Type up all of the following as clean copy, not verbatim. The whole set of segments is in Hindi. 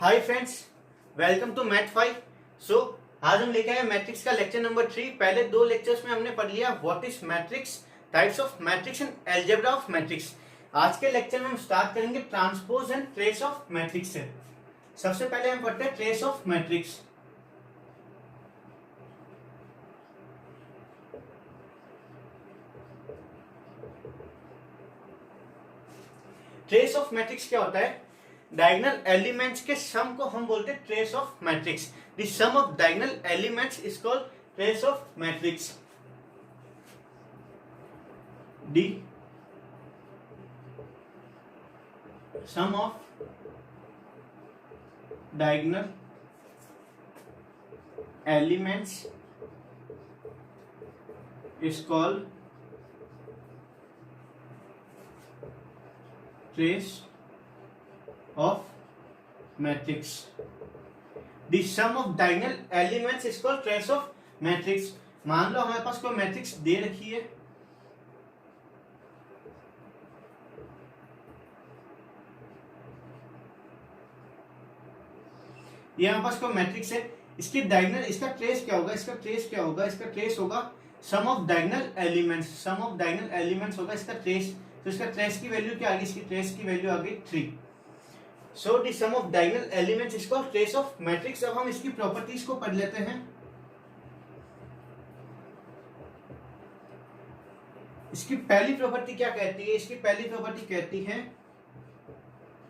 Hi friends, welcome to math 5। आज हम लेके आए मैट्रिक्स का लेक्चर नंबर 3। पहले दो लेक्चर्स में हमने पढ़ लिया what is matrix, types of matrix and algebra of matrix. आज के लेक्चर में हम स्टार्ट करेंगे transpose and trace of matrix से। सबसे पहले हम पढ़ते हैं trace of matrix. Trace of matrix क्या होता है? डायगोनल एलिमेंट्स के सम को हम बोलते हैं trace of matrix. The sum of diagonal elements is called trace of matrix. The sum of diagonal elements is called trace of matrix. The sum of diagonal elements is called trace of matrix. मान लो हमारे पास कोई मैट्रिक्स दे रखी है, ये हमारे पास कोई मैट्रिक्स है, इसकी डायगोनल, इसका ट्रेस क्या होगा? इसका ट्रेस क्या होगा? इसका ट्रेस होगा sum of diagonal elements. Sum of diagonal elements होगा इसका ट्रेस। तो इसका ट्रेस की वैल्यू क्या आ गई? इसकी ट्रेस की वैल्यू आ गई 3। So the sum of diagonal elements is called trace of matrix। अब हम इसकी प्रॉपर्टीज को पढ़ लेते हैं। इसकी पहली प्रॉपर्टी क्या कहती है? इसकी पहली प्रॉपर्टी कहती है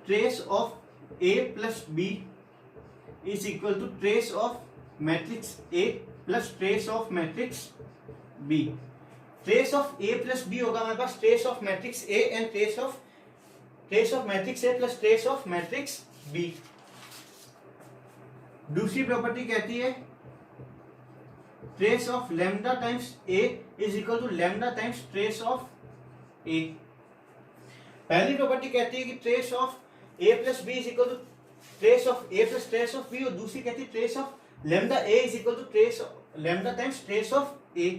trace of A plus B is equal to trace of matrix A plus trace of matrix B. Trace of A plus B होगा हमारे पास trace of matrix A and trace of matrix A plus trace of matrix B. दूसरी प्रॉपर्टी कहती है trace of lambda times A is equal to lambda times trace of A. पहली प्रॉपर्टी कहती है कि trace of A plus B is equal to trace of A plus trace of B, और दूसरी कहती है trace of lambda A is equal to trace lambda times trace of A.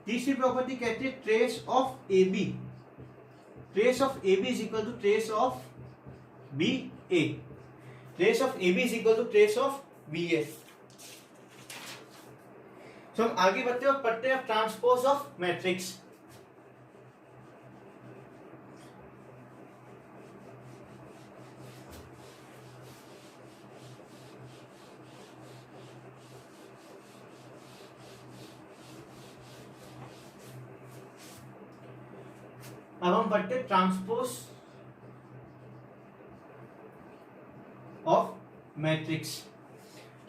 तीसरी प्रॉपर्टी कहती है trace of A B, trace of A B is equal to trace of B A. Trace of A B is equal to trace of B A. तो हम आगे बढ़ते हैं और पढ़ते हैं ट्रांसपोज ऑफ मैट्रिक्स। अब हम पढ़ते हैं transpose of matrix.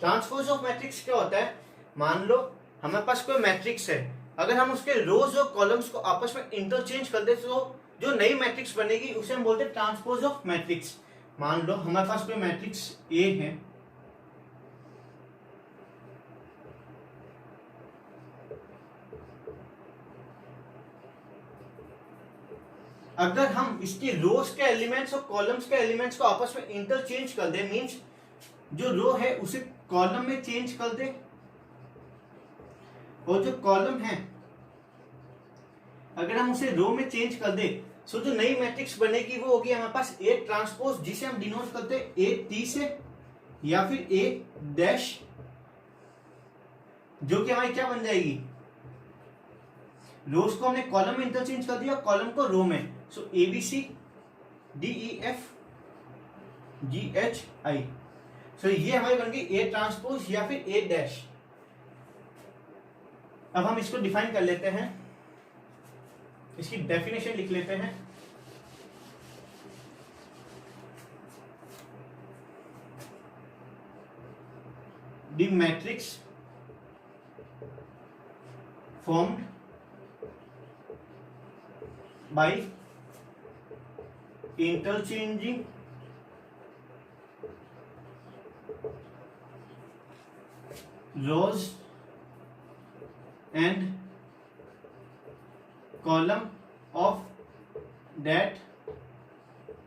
Transpose of matrix क्या होता है? मान लो हमारे पास कोई मैट्रिक्स है, अगर हम उसके रोज और कॉलम्स को आपस में इंटरचेंज कर दे तो जो नई मैट्रिक्स बनेगी उसे हम बोलते हैं ट्रांसपोज ऑफ मैट्रिक्स। मान लो हमारे पास कोई मैट्रिक्स ए है, अगर हम इसकी रोज के एलिमेंट्स और कॉलम्स के एलिमेंट्स को आपस में इंटरचेंज कर दे, मींस जो रो है उसे कॉलम में चेंज कर दे, और जो कॉलम है अगर हम उसे रो में चेंज कर दे, तो जो नई मैट्रिक्स बनेगी वो होगी हमारे पास ए ट्रांसपोज, जिसे हम डिनोट करते हैं ए टी से या फिर ए डैश, जो कि हमारी क्या बन जाएगी? रोज को हमने कॉलम में इंटरचेंज कर दिया, कॉलम को रो में। So A B C D E F G H I. So ये हमारी बन गई ए ट्रांसपोज या फिर ए डैश। अब हम इसको डिफाइन कर लेते हैं, इसकी डेफिनेशन लिख लेते हैं। The matrix formed by interchanging rows and column of that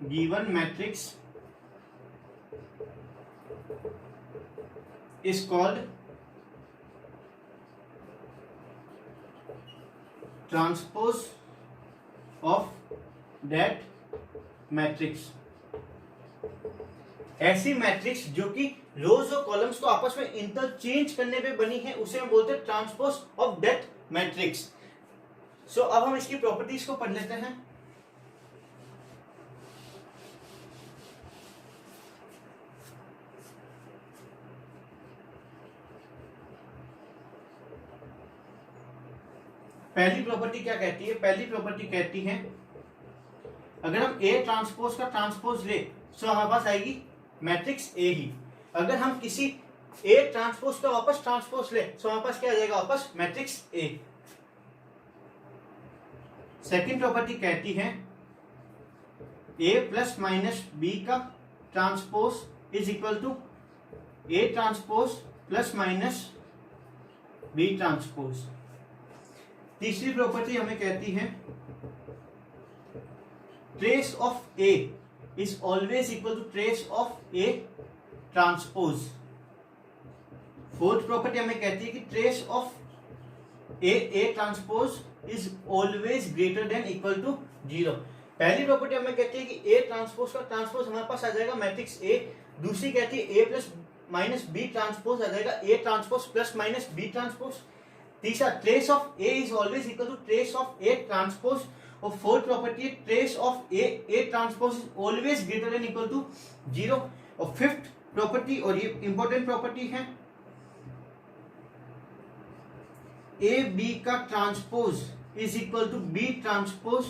given matrix is called transpose of that matrix. ऐसी मैट्रिक्स जो कि रोज और कॉलम्स को आपस में इंटरचेंज करने पे बनी है उसे हम बोलते हैं ट्रांसपोज ऑफ दैट मैट्रिक्स। सो अब हम इसकी प्रॉपर्टीज को पढ़ लेते हैं। पहली प्रॉपर्टी क्या कहती है? पहली प्रॉपर्टी कहती है अगर हम ए ट्रांसपोज का ट्रांसपोज ले तो हमारे पास आएगी मैट्रिक्स ए ही। अगर हम किसी ए ट्रांसपोज का वापस ट्रांसपोज ले तो हमारे पास क्या आ जाएगा? वापस मैट्रिक्स ए। सेकंड प्रॉपर्टी कहती है ए प्लस माइनस बी का transpose is equal to A transpose plus minus B transpose. तीसरी प्रॉपर्टी हमें कहती है trace of A is always equal to trace of A transpose. Fourth property हमें कहती है कि trace of A transpose is always greater than equal to 0। पहली प्रॉपर्टी हमें कहती है कि ए ट्रांसपोज का ट्रांसपोज हमारे पास आ जाएगा मैट्रिक्स ए। दूसरी कहती है A plus minus B transpose आ जाएगा A transpose plus minus B transpose. तीसरा trace of A is always equal to trace of A transpose. और fourth property trace of A transpose is always greater than equal to 0। और फिफ्थ प्रॉपर्टी, और ये इंपॉर्टेंट प्रॉपर्टी है, ए बी का transpose is equal to B transpose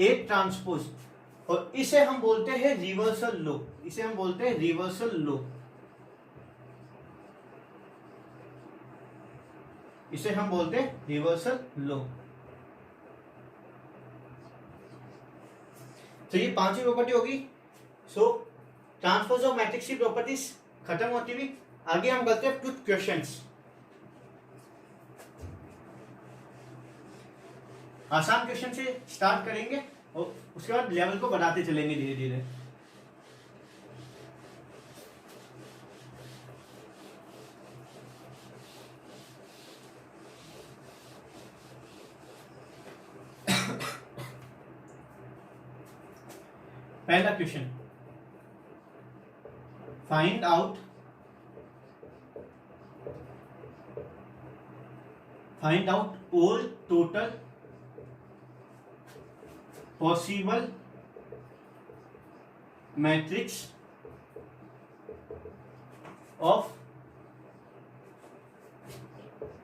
A transpose. और इसे हम बोलते हैं रिवर्सल लॉ। इसे हम बोलते हैं रिवर्सल लॉ। इसे हम बोलते हैं रिवर्सल लॉ। तो ये पांचवी प्रॉपर्टी होगी। सो ट्रांसपोज ऑफ मैट्रिक्स की प्रॉपर्टीज खत्म होती हुई। आगे हम करते हैं कुछ क्वेश्चंस। आसान क्वेश्चन से स्टार्ट करेंगे और उसके बाद लेवल को बढ़ाते चलेंगे धीरे धीरे। पहला question, find out all total possible matrix of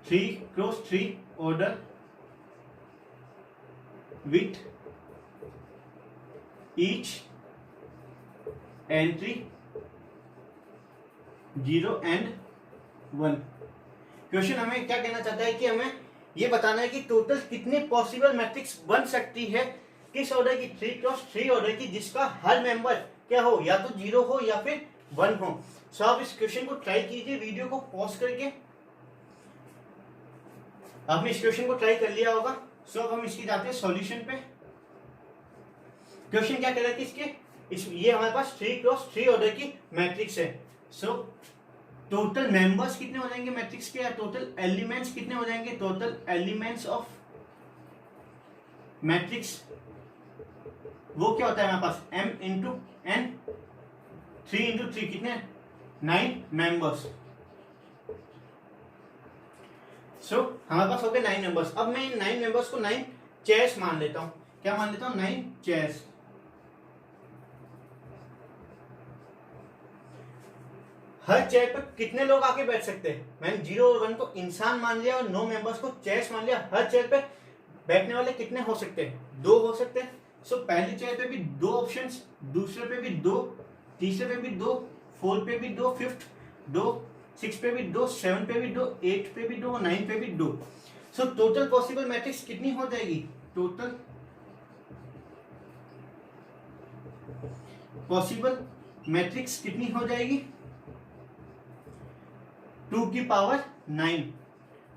3x3 order with each entry 0 and 1। Question हमें क्या कहना चाहता है कि हमें ये बताना है कि टोटल कितने पॉसिबल मैट्रिक्स बन सकती है किस ऑर्डर की? 3x3 ऑर्डर की, जिसका हर मेंबर क्या हो, या तो 0 हो या फिर 1 हो। सो आप इस क्वेश्चन को ट्राई कीजिए वीडियो को पॉज करके। आपने इस क्वेश्चन को ट्राई कर लिया होगा। सो अब हम इसकी जाते हैं सॉल्यूशन पे। क्वेश्चन क्या कह रहा है कि ये हमारे पास 3x3 ऑर्डर की मैट्रिक्स है। सो टोटल मेंबर्स कितने हो जाएंगे मैट्रिक्स के, या टोटल एलिमेंट्स कितने हो जाएंगे? टोटल एलिमेंट्स ऑफ मैट्रिक्स वो क्या होता है हमारे पास? m इंटू n, 3 इंटू 3 कितने? 9 मेंबर्स। सो हमारे पास हो गए 9 मेंबर्स। अब मैं इन 9 मेंबर्स को 9 चेयर्स मान लेता हूं। क्या मान लेता हूं? 9 चेयर्स। हर चेयर पर कितने लोग आके बैठ सकते हैं? मैंने 0 और 1 को इंसान मान लिया और 9 मेंबर्स को चेयर्स मान लिया। हर चेयर पे बैठने वाले कितने हो सकते हैं? 2 हो सकते हैं। सो पहली चेयर पे भी 2 ऑप्शंस, दूसरे पे भी 2, तीसरे पे भी 2, 4 पे भी 2, 5th 2, 6 पे भी 2, 7 पे भी 2, 8 पे भी 2, 9 पे भी 2। सो टोटल पॉसिबल मैट्रिक्स कितनी हो जाएगी? टोटल पॉसिबल मैट्रिक्स कितनी हो जाएगी? 2 की पावर 9।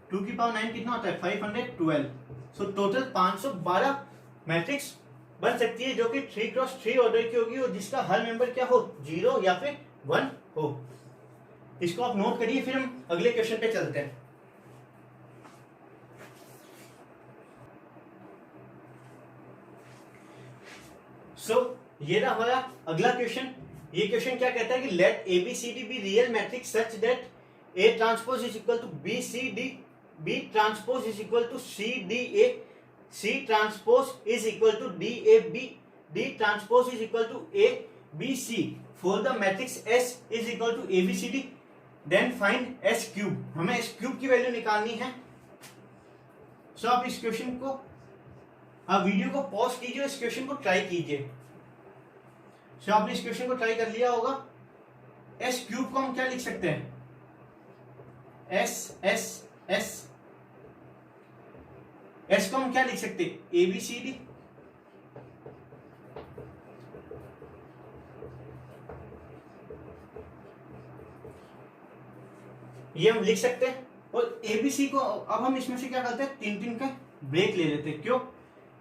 2 की पावर 9 कितना होता है? 512। सो टोटल 512 मैट्रिक्स बन सकती है जो कि 3x3 ऑर्डर की होगी और जिसका हर मेंबर क्या हो? 0 या फिर 1 हो। इसको आप नोट करिए, फिर हम अगले क्वेश्चन पे चलते हैं। सो ये रहा हमारा अगला क्वेश्चन ये क्वेश्चन क्या कहता है कि let A B C D be real matrix such that A transpose is equal to B C D, B transpose is equal to C D A, C transpose is equal to D A B, D transpose is equal to A B C for the matrix S is equal to A B C D, then find S cube. हमें एस क्यूब की वैल्यू निकालनी है। सो आप इस क्वेश्चन को, आप वीडियो को पॉज कीजिए, इस क्वेश्चन को ट्राई कीजिए। सो आपने इस क्वेश्चन को ट्राई कर लिया होगा। एस क्यूब को हम क्या लिख सकते हैं? एस एस एस एस को हम क्या लिख सकते हैं? A B C D. ये हम लिख सकते हैं। और एबीसी को अब हम इसमें से क्या करते हैं? तीन तीन का ब्रेक ले लेते हैं। क्यों?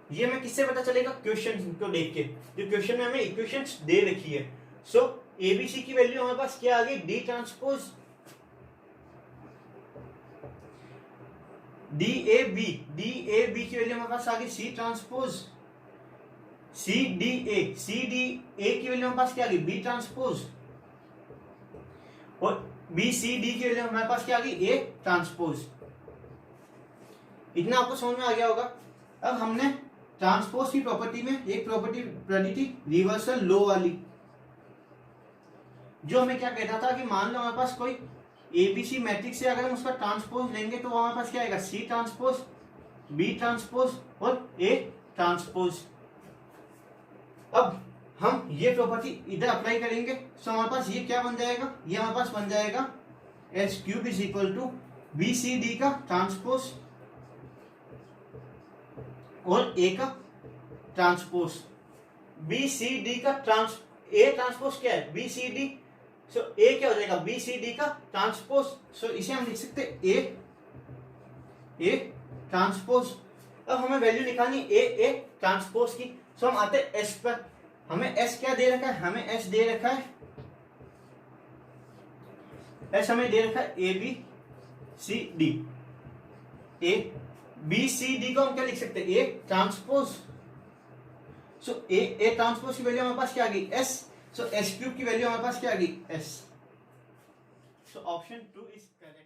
ये हमें किससे पता चलेगा? क्वेश्चन को देख के, जो क्वेश्चन में हमें इक्वेशंस दे रखी है। सो एबीसी की वैल्यू हमारे पास क्या आ गई? D transpose D A B, D A B की वैल्यू हमारे पास आ गई C transpose C D A, C D A की वैल्यू हमारे पास क्या आ गई? बी ट्रांसपोज, और बी सी डी की वैल्यू हमारे पास क्या आ गई? A transpose. इतना आपको समझ में आ गया होगा। अब हमने ट्रांसपोज की प्रॉपर्टी में एक प्रॉपर्टी पढ़ी थी, रिवर्सल लो वाली, जो हमें क्या कहता था कि मान लो हमारे पास कोई एबीसी मैट्रिक्स से अगर हम उसका ट्रांसपोज लेंगे तो हमारे पास क्या आएगा? सी ट्रांसपोज, बी ट्रांसपोज और ए ट्रांसपोज। अब हम ये प्रॉपर्टी इधर अप्लाई करेंगे, तो हमारे पास ये क्या बन जाएगा? ये हमारे पास बन जाएगा S cube is equal to B C D का ट्रांसपोज और ए का ट्रांसपोज। बी सी डी का ए ट्रांसपोज क्या है? B C D. सो ए क्या हो जाएगा? बी सी डी का ट्रांसपोज। सो इसे हम लिख सकते हैं ए ट्रांसपोज। अब हमें वैल्यू निकालनी ए ट्रांसपोज की। सो हम आते हैं एस पर। हमें एस क्या दे रखा है? हमें एस दे रखा है, एस हमें दे रखा है A B C D. A B C D को हम क्या लिख सकते हैं? A transpose. So A transpose की वैल्यू हमारे पास क्या आ गई? एस। सो एस क्यूब की वैल्यू हमारे पास क्या आ गई? S. So option 2 is correct.